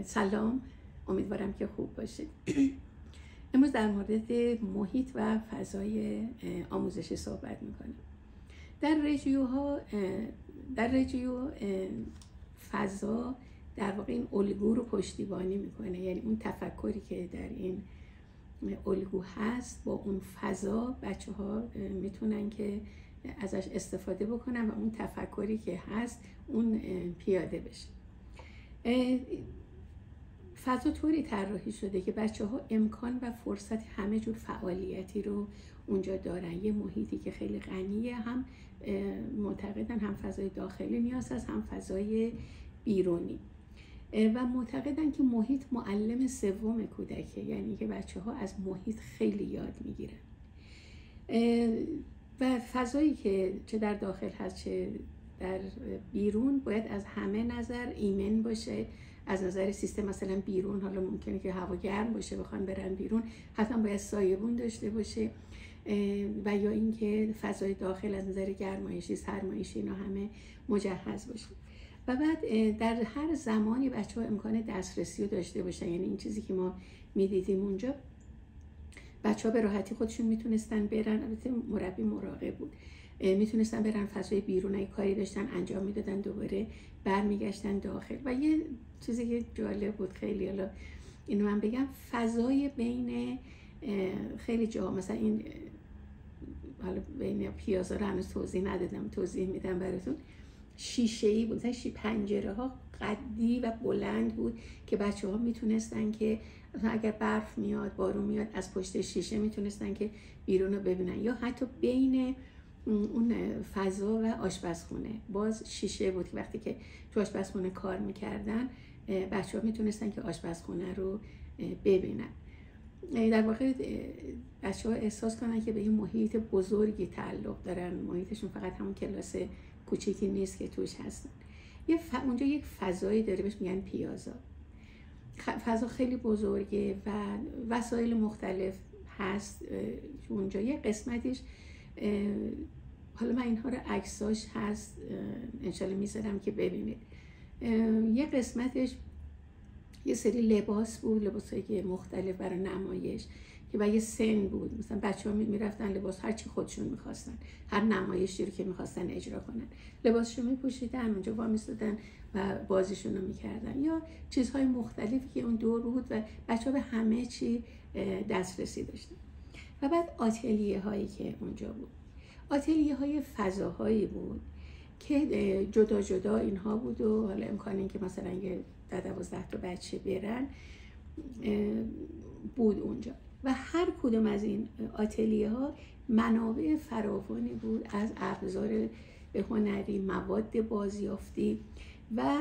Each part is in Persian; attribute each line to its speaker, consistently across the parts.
Speaker 1: سلام، امیدوارم که خوب باشید. امروز در مورد محیط و فضای آموزشی صحبت میکنم. در رجیو فضا در واقع این الگو رو پشتیبانی میکنه، یعنی اون تفکری که در این الگو هست با اون فضا بچه ها میتونن که ازش استفاده بکنن و اون تفکری که هست اون پیاده بشه. فضا طوری طراحی شده که بچه ها امکان و فرصت همه جور فعالیتی رو اونجا دارن. یه محیطی که خیلی غنیه، هم معتقدن هم فضای داخلی نیاز هست هم فضای بیرونی، و معتقدن که محیط معلم سوم کودکه، یعنی که بچه ها از محیط خیلی یاد میگیرن و فضایی که چه در داخل هست چه در بیرون باید از همه نظر ایمن باشه. از نظر سیستم مثلا بیرون حالا ممکنه که هوا گرم باشه بخوان برن بیرون، حتما باید سایبون داشته باشه، و یا اینکه فضای داخل از نظر گرمایشی سرمایشی اینا همه مجهز باشه. و بعد در هر زمانی بچه‌ها امکان دسترسی رو داشته باشن، یعنی این چیزی که ما می‌دیدیم اونجا بچه‌ها به راحتی خودشون میتونستن برن، البته مربی مراقب بود، میتونستن برن فضای بیرون، اگه کاری داشتن انجام میدادن دوباره برمیگشتن داخل. و یه چیزی که جالب بود خیلی، حالا اینو من بگم، فضای بین خیلی جا مثلا این حالا بین پیازا رو هنوز توضیح ندادم، توضیح میدم براتون، شیشه‌ای بود، مثلا پنجره ها قدی و بلند بود که بچه ها میتونستن که اگر برف میاد بارون میاد از پشت شیشه میتونستن که بیرون رو ببینن، یا حتی بین اون فضا و آشپزخونه باز شیشه بود که وقتی که تو آشپزخونه کار میکردن بچه ها میتونستن که آشپزخونه رو ببینن. در واقع بچه ها احساس کنن که به این محیط بزرگی تعلق دارن، محیطشون فقط همون کلاس کوچیکی نیست که توش هستن. اونجا یک فضایی داره بهش میگن پیازا. فضا خیلی بزرگه و وسایل مختلف هست اونجا. یه قسمتش حالا من اینها رو عکساش هست انشالله میذارم که ببینید. یه قسمتش یه سری لباس بود، لباسایی مختلف برای نمایش که برای یه سن بود، مثلا بچه‌ها میرفتن لباس هر چی خودشون می‌خواستن، هر نمایشی رو که می‌خواستن اجرا کنن لباسشون می‌پوشیدن، اونجا وامیستادن و بازیشون رو می‌کردن، یا چیزهای مختلفی که اون دور بود و بچه‌ها به همه چی دسترسی داشتن. و بعد آتلیه هایی که اونجا بود، آتلیه های فضاهایی بود که جدا جدا اینها بود و حالا امکان این که مثلا یه 12 تا بچه برن بود اونجا. و هر کدوم از این آتلیه ها منابع فراوانی بود از ابزار هنری، مواد بازیافتی و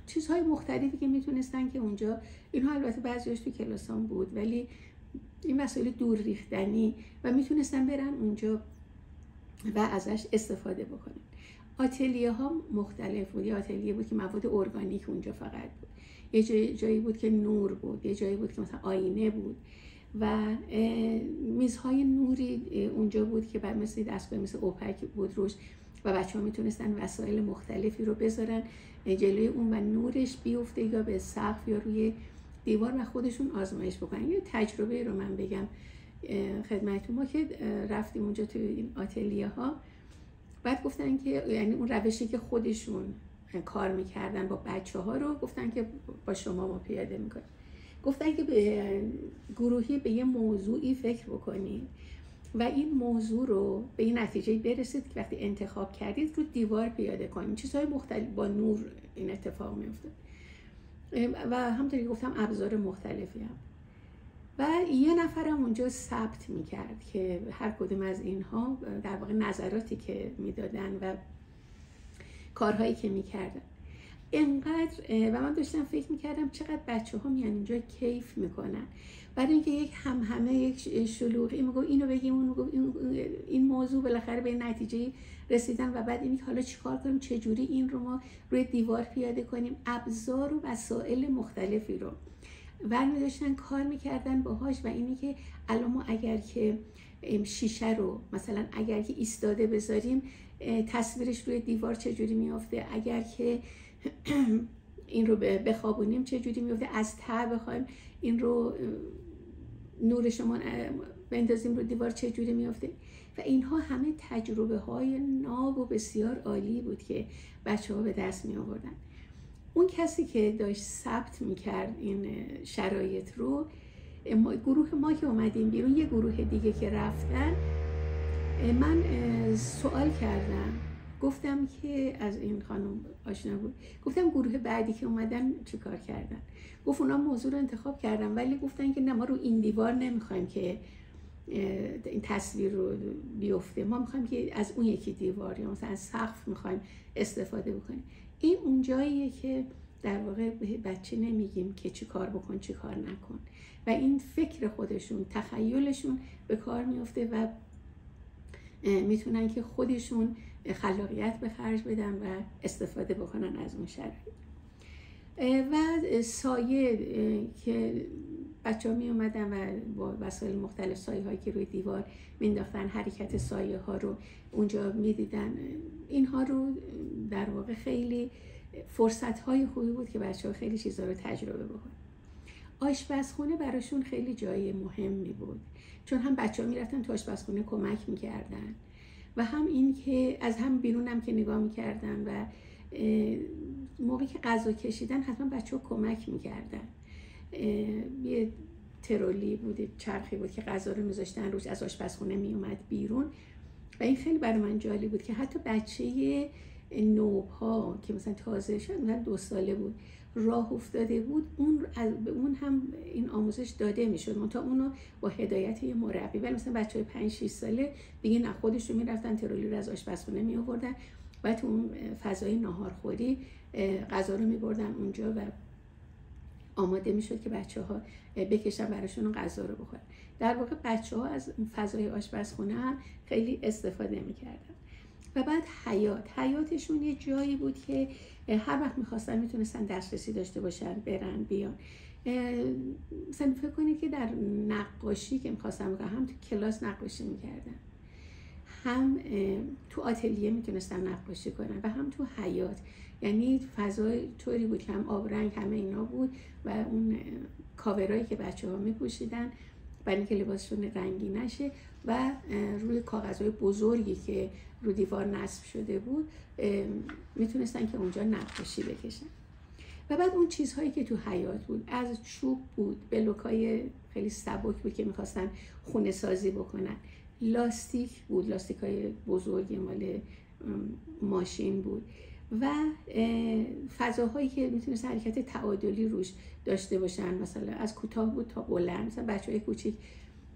Speaker 1: چیزهای مختلفی که میتونستن که اونجا، اینها البته بعضیش تو کلاسام بود ولی این مسائل دور ریختنی و میتونستن برن اونجا و ازش استفاده بکنن. آتلیه ها مختلف بود. یه آتلیه بود که مواد ارگانیک اونجا فقط بود، یه جایی بود که نور بود، یه جایی بود که مثلا آینه بود و میزهای نوری اونجا بود که مثل دستگاه مثل اوپک بود روش و بچه ها میتونستن وسایل مختلفی رو بذارن جلوی اون و نورش بیفته یا به سقف یا روی دیوار و خودشون آزمایش بکنن. یه تجربه رو من بگم خدمتتون. ما که رفتیم اونجا تو این آتلیه ها، بعد گفتن که یعنی اون روشی که خودشون کار میکردن با بچه ها رو گفتن که با شما ما پیاده میکنیم. گفتن که به گروهی به یه موضوعی فکر بکنید و این موضوع رو به این نتیجه برسید که وقتی انتخاب کردید رو دیوار پیاده کنید. چیزهای مختلف با نور این اتفاق میفته و همونطوری که گفتم ابزار مختلفی هم. و یه نفرم اونجا ثبت میکرد که هر کدوم از اینها در واقع نظراتی که میدادن و کارهایی که میکردن. اینقدر و من داشتم فکر میکردم چقدر بچه ها میان اینجا کیف میکنن، برای اینکه یک همه یک شلوغی میگو اینو بگیم اون میگو این موضوع بالاخره به نتیجه رسیدن و بعد اینکه حالا چیکار کنیم، چجوری این رو ما روی دیوار پیاده کنیم. ابزار و وسایل مختلفی رو برمی داشتن کار میکردن باهاش و اینی که الان ما اگر که شیشه رو مثلا اگر که ایستاده بذاریم تصویرش روی دیوار چجوری میافته، اگر که این رو بخوابونیم چه جوری میفته، از ته بخوایم این رو نورشمون بندازیم رو دیوار چه جوری میفته. و اینها همه تجربه های ناب و بسیار عالی بود که بچه ها به دست می آوردن. اون کسی که داشت ثبت میکرد این شرایط رو، گروه ما که اومدیم بیرون، یه گروه دیگه که رفتن، من سوال کردم، گفتم که از این خانم آشنا بود، گفتم گروه بعدی که اومدن چی کار کردن؟ گفت اونا موضوع رو انتخاب کردن ولی گفتن که نه، ما رو این دیوار نمیخوایم که این تصویر رو بیفته، ما میخوایم که از اون یکی دیوار یا مثلا از سقف میخوایم استفاده بکنیم. این اون جاییه که در واقع به بچه نمیگیم که چی کار بکن چی کار نکن و این فکر خودشون، تخیلشون به کار میفته و میتونن که خودشون خلاقیت به خرج بدن و استفاده بکنن از اون شرایط. و سایه که بچه ها می اومدن و با وسایل مختلف سایه هایی که روی دیوار مینداختن، حرکت سایه ها رو اونجا میدیدن. اینها رو در واقع خیلی فرصت های خوبی بود که بچه ها خیلی چیزها رو تجربه بکنن. آشپزخونه براشون خیلی جای مهمی بود، چون هم بچه ها میرفتن تو آشپزخونه کمک میکردن و هم این که از هم بیرون هم که نگاه میکردن و موقعی که غذا کشیدن حتما بچه ها کمک میکردن. یه ترولی بود، چرخی بود که غذا رو میذاشتن روش، از آشپزخونه میومد بیرون و این خیلی برای من جالب بود که حتی بچه نوپا که مثلا تازه شد، مثلا 2 ساله بود، راه افتاده بود، به اون هم این آموزش داده میشد، منتها اونو با هدایت یه مربی. ولی مثلا بچهای 5-6 ساله دیگه نه، خودشون میرفتن ترولی رو از آشپزخونه میآوردن و تو اون فضای ناهارخوری غذا رو میبردن اونجا و آماده میشد که بچه‌ها بکشن براشون غذا رو بخورن. در واقع بچه‌ها از فضای آشپزخونه هم خیلی استفاده میکردن. و بعد حیاتشون یه جایی بود که هر وقت میخواستن میتونستن دسترسی داشته باشن، برن بیان. مثلا فکر کنید که در نقاشی که میخواستن بکنن، هم تو کلاس نقاشی میکردن، هم تو آتلیه میتونستن نقاشی کنن و هم تو حیات. یعنی فضای طوری بود که هم آبرنگ همه اینا بود و اون کاورایی که بچه ها میپوشیدن برای اینکه لباسشون رنگی نشه و روی کاغذهای بزرگی که رو دیوار نصب شده بود میتونستن که اونجا نقاشی بکشن. و بعد اون چیزهایی که تو حیات بود، از چوب بود، بلوکای خیلی سبک بود که میخواستن خونه سازی بکنن، لاستیک بود، لاستیکای بزرگی مال ماشین بود و فضاهایی که میتونست حرکت تعادلی روش داشته باشن، مثلا از کوتاه بود تا بلند. مثلا بچهای کوچیک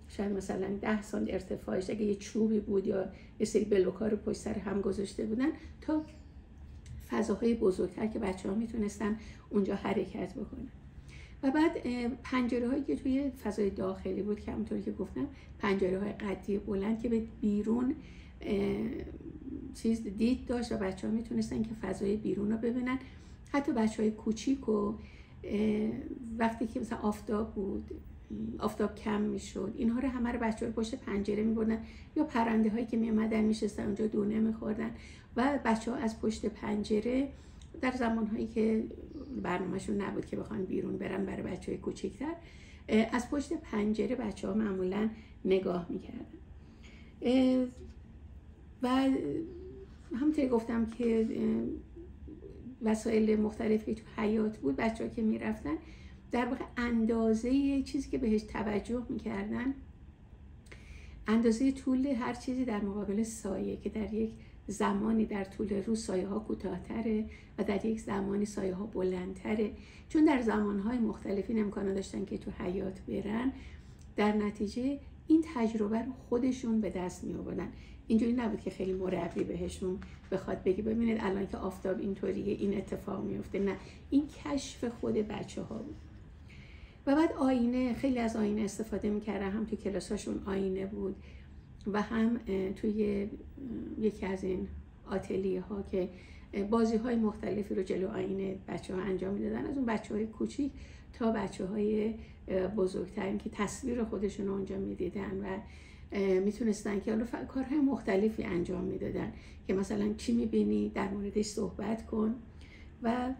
Speaker 1: شاید مثلا 10 سانت ارتفاعش اگه یه چوبی بود یا یه سری بلوکا رو پشت سر هم گذاشته بودن، تا فضاهای بزرگتر که بچه‌ها میتونستن اونجا حرکت بکنن. و بعد پنجره هایی که توی فضای داخلی بود که همونطوری که گفتم پنجره های قدی بلند که به بیرون چیز دید داشت و بچه ها میتونستن که فضای بیرون رو ببینن. حتی بچه های کوچیک و وقتی که مثلا آفتاب بود، آفتاب کم میشد، اینها رو همه رو بچه ها پشت پنجره میبردن یا پرنده هایی که میامدن میشستن اونجا دونه میخوردن و بچه ها از پشت پنجره در زمانهایی که برنامهشون نبود که بخوان بیرون برن برای بچه های کوچیکتر، از پشت پنجره بچه ها معمولا نگاه میکردن. و همونطوری گفتم که وسایل مختلفی تو حیات بود، بچه ها که میرفتن در واقع اندازه چیزی که بهش توجه میکردن، اندازه طول هر چیزی در مقابل سایه که در یک زمانی در طول روز سایه ها کوتاه‌تره و در یک زمانی سایه ها بلندتره، چون در زمانهای مختلفی امکان داشتن که تو حیات برن. در نتیجه این تجربه رو خودشون به دست می آوردن. اینجوری نبود که خیلی مربی بهشون بخواد بگی ببینید الان که آفتاب اینطوریه این اتفاق میفته، نه، این کشف خود بچه ها بود. و بعد آینه، خیلی از آینه استفاده میکردن، هم تو کلاساشون آینه بود و هم توی یکی از این آتلیه ها که بازی های مختلفی رو جلو آینه بچه ها انجام میدادن، از اون بچه های کوچیک تا بچه های بزرگتر که تصویر خودشون رو اونجا میدیدن و میتونستن که کارهای مختلفی انجام میدادن که مثلا چی میبینی در موردش صحبت کن و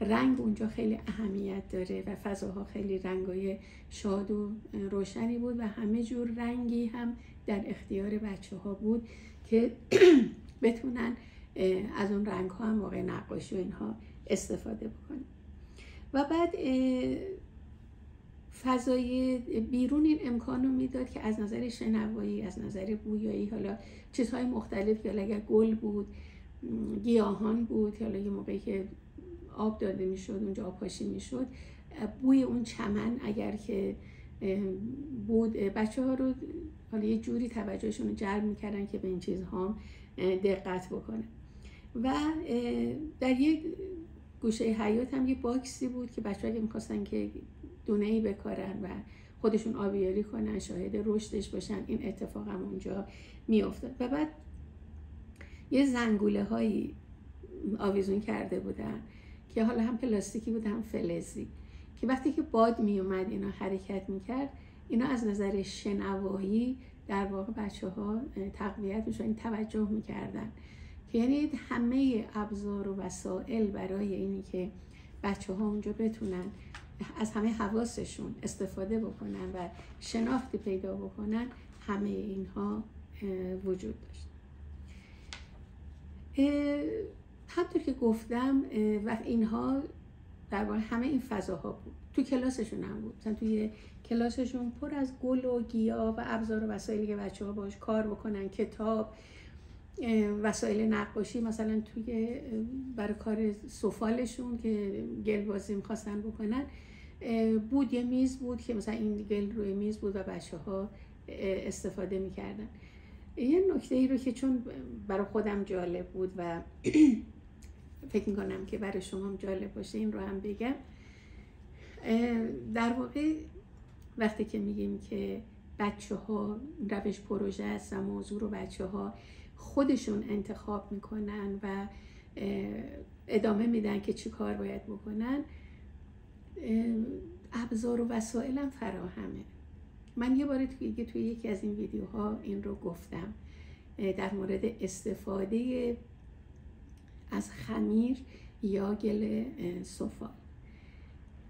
Speaker 1: رنگ اونجا خیلی اهمیت داره و فضاها خیلی رنگای شاد و روشنی بود و همه جور رنگی هم در اختیار بچه ها بود که بتونن از اون رنگ ها هم واقع نقاشی و اینها استفاده بکنن. و بعد فضای بیرون این امکان رو میداد که از نظر شنوایی، از نظر بویایی، حالا چیزهای مختلف، یا اگر گل بود، گیاهان بود، حالا یه موقعی که آب داده میشد اونجا آب پاشی میشد، بوی اون چمن اگر که بود، بچه ها رو حالا یه جوری توجهشون رو جلب میکردن که به این چیزها دقت بکنه. و در یه گوشه حیاط هم یه باکسی بود که بچه ها اگه میخواستن که دونه‌ای بکارن و خودشون آبیاری کنن، شاهد رشدش باشن، این اتفاق هم اونجا میافتاد. و بعد یه زنگوله هایی آویزون کرده بودن که حالا هم پلاستیکی بود هم فلزی، که وقتی که باد می اومد اینا حرکت میکرد، اینا از نظر شنوایی در واقع بچه ها تقویت میشن، این توجه میکردن که یعنی همه ابزار و وسایل برای اینی که بچه ها اونجا بتونن از همه حواسشون استفاده بکنن و شناختی پیدا بکنن، همه اینها وجود داشت. همطور که گفتم و اینها در واقع همه این فضاها بود. تو کلاسشون هم بود، مثلا توی کلاسشون پر از گل و گیاه و ابزار و وسایلی که بچه ها باش کار بکنن، کتاب، وسایل نقاشی، مثلا توی برای کار سفالشون که گل بازی می‌خواستن بکنن بود، یه میز بود که مثلا این گل روی میز بود و بچه ها استفاده می‌کردن. یه نکته ای رو که چون برای خودم جالب بود و فکر می‌کنم که برای شما هم جالب باشه این رو هم بگم. در واقع وقتی که میگیم که بچه ها روش پروژه است و موضوع رو بچه ها خودشون انتخاب میکنن و ادامه میدن که چی کار باید بکنن، ابزار و وسایل هم فراهمه. من یه بار توی یکی از این ویدیوها این رو گفتم در مورد استفاده از خمیر یا گل سفال.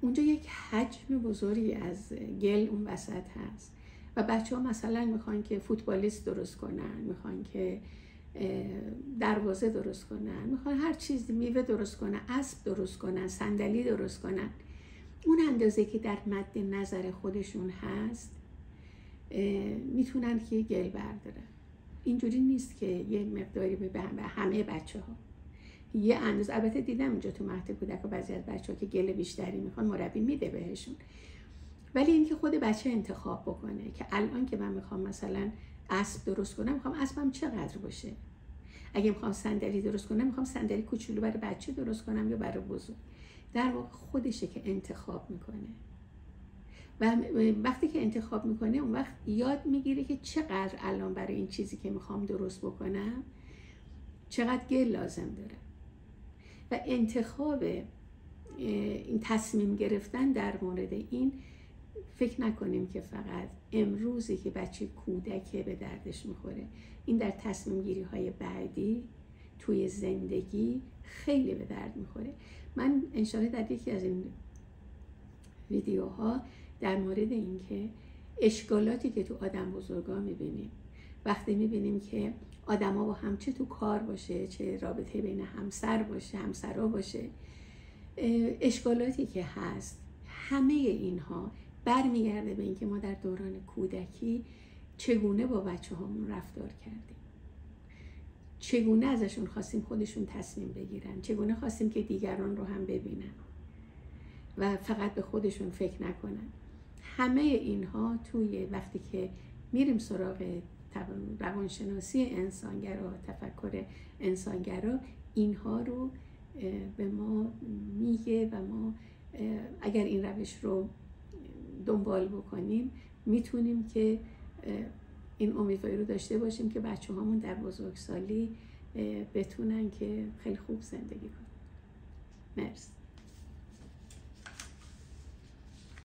Speaker 1: اونجا یک حجم بزرگی از گل اون وسط هست و بچه ها مثلا میخوان که فوتبالیست درست کنن، میخوان که دروازه درست کنن، میخوان هر چیزی، میوه درست کنن، اسب درست کنن، صندلی درست کنن. اون اندازه که در مد نظر خودشون هست میتونن که گل بردارن. اینجوری نیست که یه مقداری به همه بچه ها یه اندازه. البته دیدم اینجا تو مهد کودک و بعضی از بچه ها که گل بیشتری میخوان مربی میده بهشون، ولی اینکه خود بچه انتخاب بکنه که الان که من میخوام مثلا اسب درست کنم، میخوام اسبم چقدر باشه. اگه میخوام صندلی درست کنم، میخوام صندلی کوچولو برای بچه درست کنم یا برای بزرگ. در واقع خودشه که انتخاب میکنه و وقتی که انتخاب میکنه اون وقت یاد میگیره که چقدر الان برای این چیزی که میخوام درست بکنم چقدر گل لازم داره. و انتخاب این تصمیم گرفتن در مورد این، فکر نکنیم که فقط امروزی که بچه کودکه به دردش میخوره، این در تصمیم گیری های بعدی توی زندگی خیلی به درد میخوره. من انشاءالله در یکی از این ویدیوها در مورد این که اشکالاتی که تو آدم بزرگا میبینیم وقتی میبینیم که آدم ها با هم چه تو کار باشه، چه رابطه بین همسر باشه، همسرا باشه، اشکالاتی که هست، همه اینها برمیگرده به اینکه ما در دوران کودکی چگونه با بچه هامون رفتار کردیم، چگونه ازشون خواستیم خودشون تصمیم بگیرن، چگونه خواستیم که دیگران رو هم ببینن و فقط به خودشون فکر نکنن. همه اینها توی وقتی که میریم سراغ روانشناسی انسانگرا، تفکر انسانگرا، اینها رو به ما میگه و ما اگر این روش رو دنبال بکنیم میتونیم که این امیدواری رو داشته باشیم که بچه هامون در بزرگسالی بتونن که خیلی خوب زندگی کنن. مرسی.